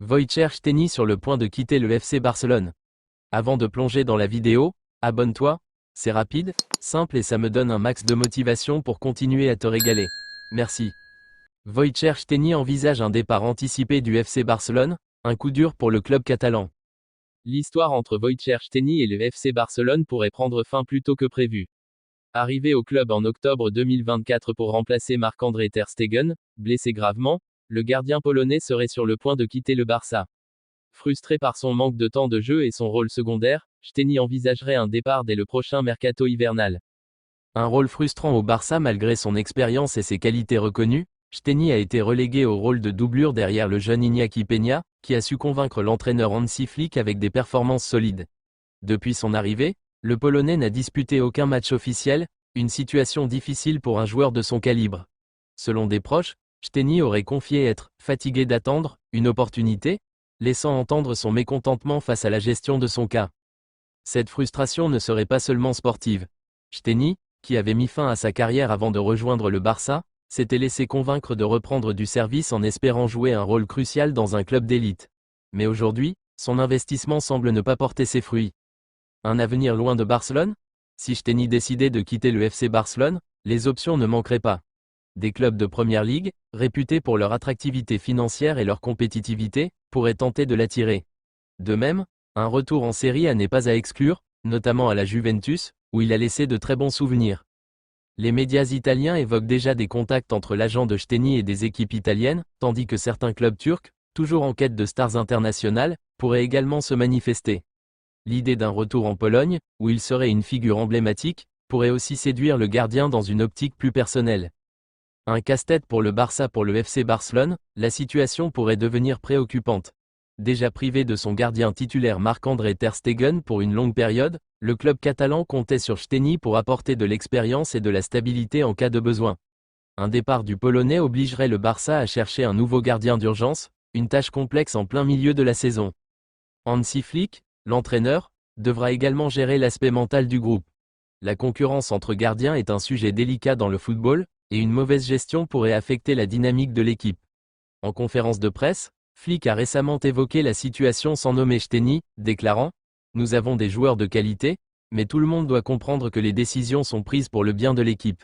Wojciech Szczęsny sur le point de quitter le FC Barcelone. Avant de plonger dans la vidéo, abonne-toi, c'est rapide, simple et ça me donne un max de motivation pour continuer à te régaler. Merci. Wojciech Szczęsny envisage un départ anticipé du FC Barcelone, un coup dur pour le club catalan. L'histoire entre Wojciech Szczęsny et le FC Barcelone pourrait prendre fin plus tôt que prévu. Arrivé au club en octobre 2024 pour remplacer Marc-André Ter Stegen, blessé gravement, le gardien polonais serait sur le point de quitter le Barça. Frustré par son manque de temps de jeu et son rôle secondaire, Szczęsny envisagerait un départ dès le prochain mercato hivernal. Un rôle frustrant au Barça malgré son expérience et ses qualités reconnues, Szczęsny a été relégué au rôle de doublure derrière le jeune Iñaki Peña, qui a su convaincre l'entraîneur Hansi Flick avec des performances solides. Depuis son arrivée, le Polonais n'a disputé aucun match officiel, une situation difficile pour un joueur de son calibre. Selon des proches, Szczęsny aurait confié être « fatigué d'attendre » une opportunité, laissant entendre son mécontentement face à la gestion de son cas. Cette frustration ne serait pas seulement sportive. Szczęsny, qui avait mis fin à sa carrière avant de rejoindre le Barça, s'était laissé convaincre de reprendre du service en espérant jouer un rôle crucial dans un club d'élite. Mais aujourd'hui, son investissement semble ne pas porter ses fruits. Un avenir loin de Barcelone ? Si Szczęsny décidait de quitter le FC Barcelone, les options ne manqueraient pas. Des clubs de première ligue, réputés pour leur attractivité financière et leur compétitivité, pourraient tenter de l'attirer. De même, un retour en Serie A n'est pas à exclure, notamment à la Juventus, où il a laissé de très bons souvenirs. Les médias italiens évoquent déjà des contacts entre l'agent de Szczęsny et des équipes italiennes, tandis que certains clubs turcs, toujours en quête de stars internationales, pourraient également se manifester. L'idée d'un retour en Pologne, où il serait une figure emblématique, pourrait aussi séduire le gardien dans une optique plus personnelle. Un casse-tête pour le Barça. Pour le FC Barcelone, la situation pourrait devenir préoccupante. Déjà privé de son gardien titulaire Marc-André Ter Stegen pour une longue période, le club catalan comptait sur Szczęsny pour apporter de l'expérience et de la stabilité en cas de besoin. Un départ du Polonais obligerait le Barça à chercher un nouveau gardien d'urgence, une tâche complexe en plein milieu de la saison. Hansi Flick, l'entraîneur, devra également gérer l'aspect mental du groupe. La concurrence entre gardiens est un sujet délicat dans le football, et une mauvaise gestion pourrait affecter la dynamique de l'équipe. En conférence de presse, Flick a récemment évoqué la situation sans nommer Szczęsny, déclarant « Nous avons des joueurs de qualité, mais tout le monde doit comprendre que les décisions sont prises pour le bien de l'équipe. »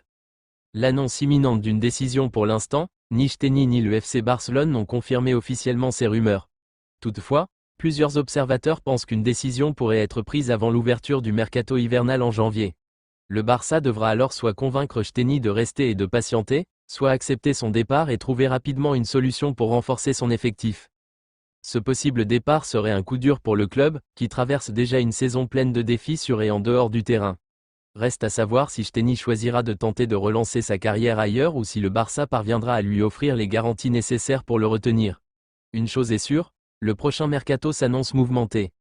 L'annonce imminente d'une décision pour l'instant, ni Szczęsny ni le FC Barcelone n'ont confirmé officiellement ces rumeurs. Toutefois, plusieurs observateurs pensent qu'une décision pourrait être prise avant l'ouverture du mercato hivernal en janvier. Le Barça devra alors soit convaincre Szczęsny de rester et de patienter, soit accepter son départ et trouver rapidement une solution pour renforcer son effectif. Ce possible départ serait un coup dur pour le club, qui traverse déjà une saison pleine de défis sur et en dehors du terrain. Reste à savoir si Szczęsny choisira de tenter de relancer sa carrière ailleurs ou si le Barça parviendra à lui offrir les garanties nécessaires pour le retenir. Une chose est sûre, le prochain mercato s'annonce mouvementé.